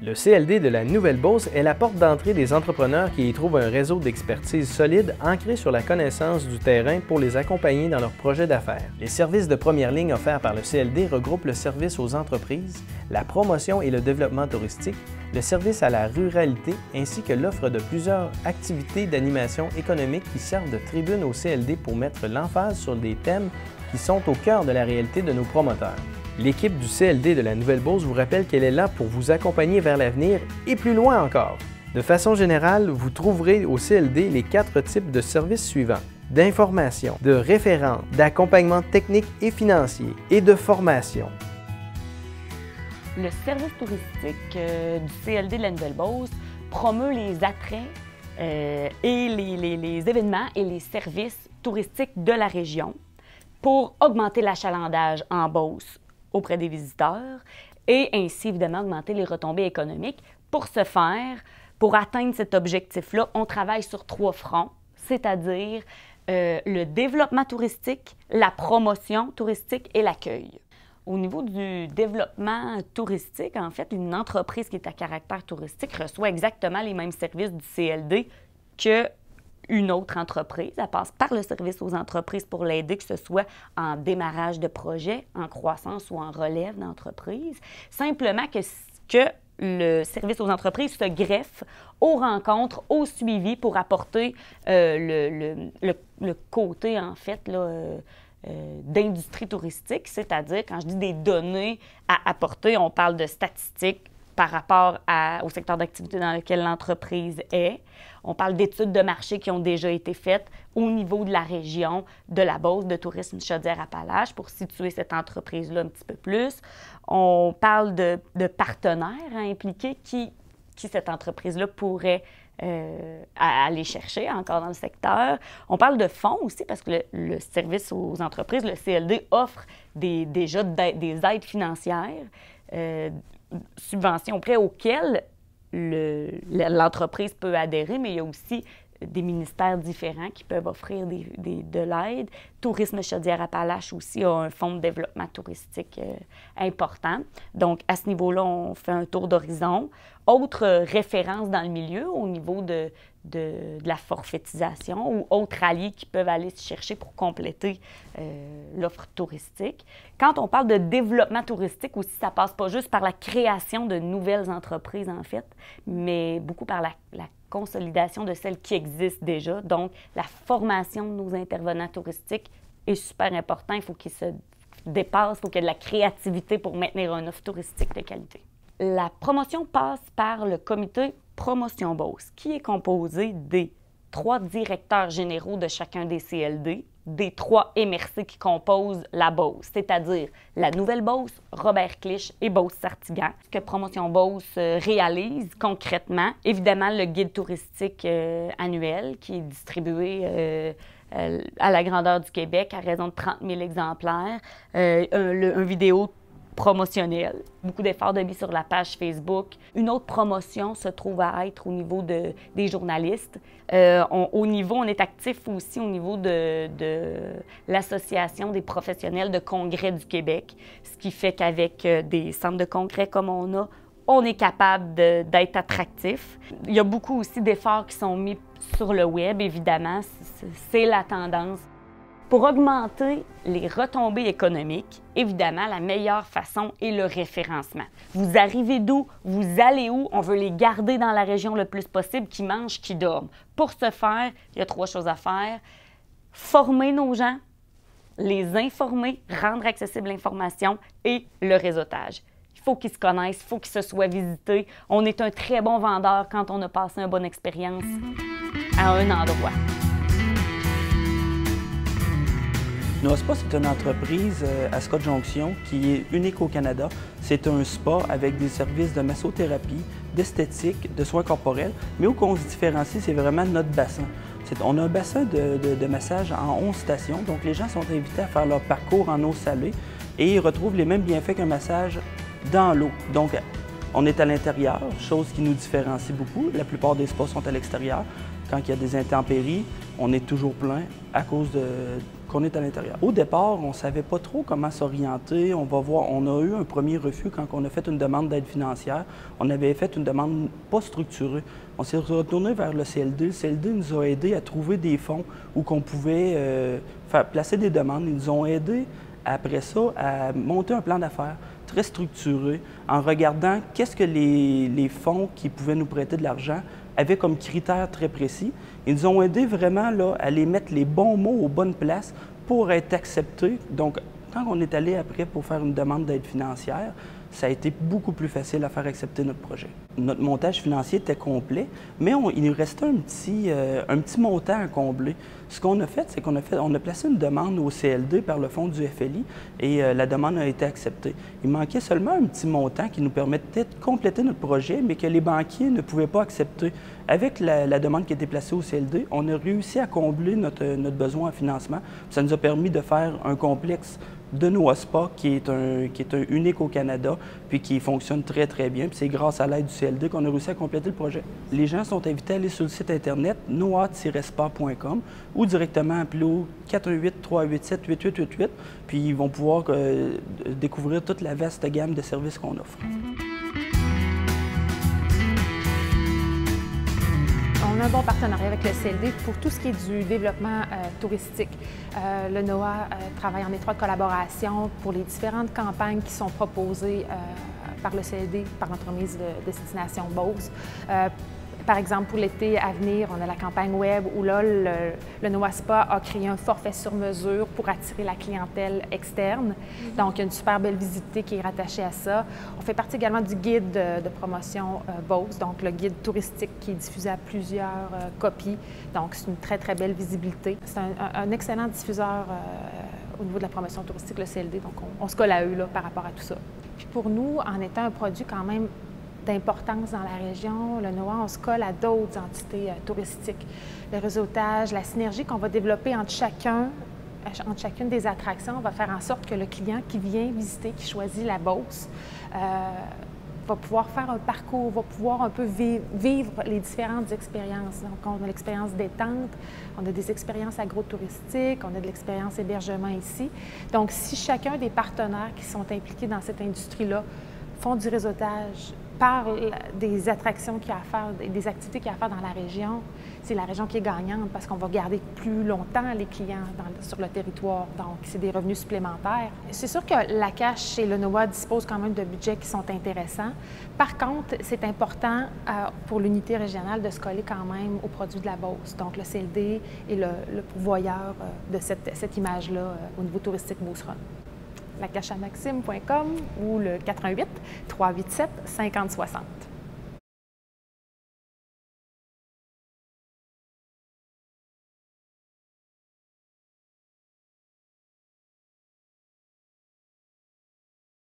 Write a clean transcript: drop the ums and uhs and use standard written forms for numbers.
Le CLD de la Nouvelle-Beauce est la porte d'entrée des entrepreneurs qui y trouvent un réseau d'expertise solide ancré sur la connaissance du terrain pour les accompagner dans leurs projets d'affaires. Les services de première ligne offerts par le CLD regroupent le service aux entreprises, la promotion et le développement touristique, le service à la ruralité ainsi que l'offre de plusieurs activités d'animation économique qui servent de tribune au CLD pour mettre l'emphase sur des thèmes qui sont au cœur de la réalité de nos promoteurs. L'équipe du CLD de la Nouvelle-Beauce vous rappelle qu'elle est là pour vous accompagner vers l'avenir et plus loin encore. De façon générale, vous trouverez au CLD les 4 types de services suivants: d'information, de référence, d'accompagnement technique et financier et de formation. Le service touristique du CLD de la Nouvelle-Beauce promeut les attraits et les événements et les services touristiques de la région pour augmenter l'achalandage en Beauce auprès des visiteurs et ainsi, évidemment, augmenter les retombées économiques. Pour ce faire, pour atteindre cet objectif-là, on travaille sur 3 fronts, c'est-à-dire le développement touristique, la promotion touristique et l'accueil. Au niveau du développement touristique, en fait, une entreprise qui est à caractère touristique reçoit exactement les mêmes services du CLD qu'une autre entreprise. Elle passe par le service aux entreprises pour l'aider, que ce soit en démarrage de projet, en croissance ou en relève d'entreprise. Simplement que le service aux entreprises se greffe aux rencontres, au suivi pour apporter le côté, en fait, d'industrie touristique, c'est-à-dire, quand je dis des données à apporter, on parle de statistiques par rapport au secteur d'activité dans lequel l'entreprise est. On parle d'études de marché qui ont déjà été faites au niveau de la région de la Beauce de tourisme Chaudière-Appalaches pour situer cette entreprise-là un petit peu plus. On parle de partenaires à impliquer qui cette entreprise-là pourrait aller chercher encore dans le secteur. On parle de fonds aussi parce que le service aux entreprises, le CLD, offre déjà des aides financières, subventions prêts auxquelles l'entreprise peut adhérer, mais il y a aussi des ministères différents qui peuvent offrir de l'aide. Tourisme Chaudière-Appalaches aussi a un fonds de développement touristique important. Donc, à ce niveau-là, on fait un tour d'horizon. Autre référence dans le milieu au niveau de la forfaitisation ou autres alliés qui peuvent aller se chercher pour compléter l'offre touristique. Quand on parle de développement touristique aussi, ça passe pas juste par la création de nouvelles entreprises, en fait, mais beaucoup par la consolidation de celles qui existent déjà. Donc, la formation de nos intervenants touristiques est super important. Il faut qu'ils se dépassent, il faut qu'il y ait de la créativité pour maintenir une offre touristique de qualité. La promotion passe par le comité Promotion Beauce, qui est composé des 3 directeurs généraux de chacun des CLD, des 3 MRC qui composent la Beauce, c'est-à-dire la Nouvelle-Beauce, Robert-Cliche et Beauce-Sartiguan. Ce que Promotion Beauce réalise concrètement, évidemment, le guide touristique annuel qui est distribué à la grandeur du Québec à raison de 30 000 exemplaires, un vidéo promotionnel, beaucoup d'efforts de mis sur la page Facebook. Une autre promotion se trouve à être au niveau des journalistes. On est actif aussi au niveau de l'Association des professionnels de congrès du Québec, ce qui fait qu'avec des centres de congrès comme on est capable d'être attractif. Il y a beaucoup aussi d'efforts qui sont mis sur le web, évidemment, c'est la tendance. Pour augmenter les retombées économiques, évidemment, la meilleure façon est le référencement. Vous arrivez d'où? Vous allez où? On veut les garder dans la région le plus possible, qui mangent, qui dorment. Pour ce faire, il y a 3 choses à faire. Former nos gens, les informer, rendre accessible l'information et le réseautage. Il faut qu'ils se connaissent, il faut qu'ils se soient visités. On est un très bon vendeur quand on a passé une bonne expérience à un endroit. NoSpa, c'est une entreprise à Scott Junction qui est unique au Canada. C'est un spa avec des services de massothérapie, d'esthétique, de soins corporels. Mais où on se différencie, c'est vraiment notre bassin. On a un bassin de massage en 11 stations, donc les gens sont invités à faire leur parcours en eau salée et ils retrouvent les mêmes bienfaits qu'un massage dans l'eau. Donc, on est à l'intérieur, chose qui nous différencie beaucoup. La plupart des spas sont à l'extérieur. Quand il y a des intempéries, on est toujours plein à cause qu'on est à l'intérieur. Au départ, on ne savait pas trop comment s'orienter. On a eu un premier refus quand on a fait une demande d'aide financière. On avait fait une demande pas structurée. On s'est retourné vers le CLD. Le CLD nous a aidés à trouver des fonds où on pouvait placer des demandes. Ils nous ont aidés, après ça, à monter un plan d'affaires très structuré en regardant qu'est-ce que les fonds qui pouvaient nous prêter de l'argent avaient comme critères très précis. Ils nous ont aidés vraiment là, à les mettre les bons mots aux bonnes places pour être acceptés. Donc, quand on est allé après pour faire une demande d'aide financière, ça a été beaucoup plus facile à faire accepter notre projet. Notre montage financier était complet, mais il nous restait un petit montant à combler. Ce qu'on a fait, c'est qu'on a placé une demande au CLD par le fonds du FLI et la demande a été acceptée. Il manquait seulement un petit montant qui nous permettait de compléter notre projet, mais que les banquiers ne pouvaient pas accepter. Avec la demande qui a été placée au CLD, on a réussi à combler notre besoin en financement. Ça nous a permis de faire un complexe de NoaSpa qui est un unique au Canada, puis qui fonctionne très, très bien. Puis c'est grâce à l'aide du CLD qu'on a réussi à compléter le projet. Les gens sont invités à aller sur le site Internet noa-spa.com ou directement appeler au 418-387-8888, puis ils vont pouvoir découvrir toute la vaste gamme de services qu'on offre. On a un bon partenariat avec le CLD pour tout ce qui est du développement touristique. Le NOA travaille en étroite collaboration pour les différentes campagnes qui sont proposées par le CLD, par l'entremise de Destination Beauce. Par exemple, pour l'été à venir, on a la campagne web où là, le NoaSpa a créé un forfait sur mesure pour attirer la clientèle externe. Donc, il y a une super belle visibilité qui est rattachée à ça. On fait partie également du guide de promotion Beauce, donc le guide touristique qui est diffusé à plusieurs copies. Donc, c'est une très, très belle visibilité. C'est un excellent diffuseur au niveau de la promotion touristique, le CLD. Donc, on se colle à eux là, par rapport à tout ça. Puis pour nous, en étant un produit quand même d'importance dans la région, le NOA, on se colle à d'autres entités touristiques. Le réseautage, la synergie qu'on va développer entre chacune des attractions va faire en sorte que le client qui vient visiter, qui choisit la Beauce, va pouvoir faire un parcours, va pouvoir un peu vivre les différentes expériences. Donc, on a l'expérience détente, on a des expériences agrotouristiques, on a de l'expérience hébergement ici. Donc, si chacun des partenaires qui sont impliqués dans cette industrie-là font du réseautage, parlent des attractions qu'il y a à faire, des activités qu'il y a à faire dans la région, c'est la région qui est gagnante parce qu'on va garder plus longtemps les clients sur le territoire. Donc, c'est des revenus supplémentaires. C'est sûr que la cache chez le NOA dispose quand même de budgets qui sont intéressants. Par contre, c'est important pour l'unité régionale de se coller quand même aux produits de la Beauce. Donc, le CLD est le pourvoyeur de cette image-là au niveau touristique Beauceronne. Lacacheamaxime.com ou le 418 387 5060.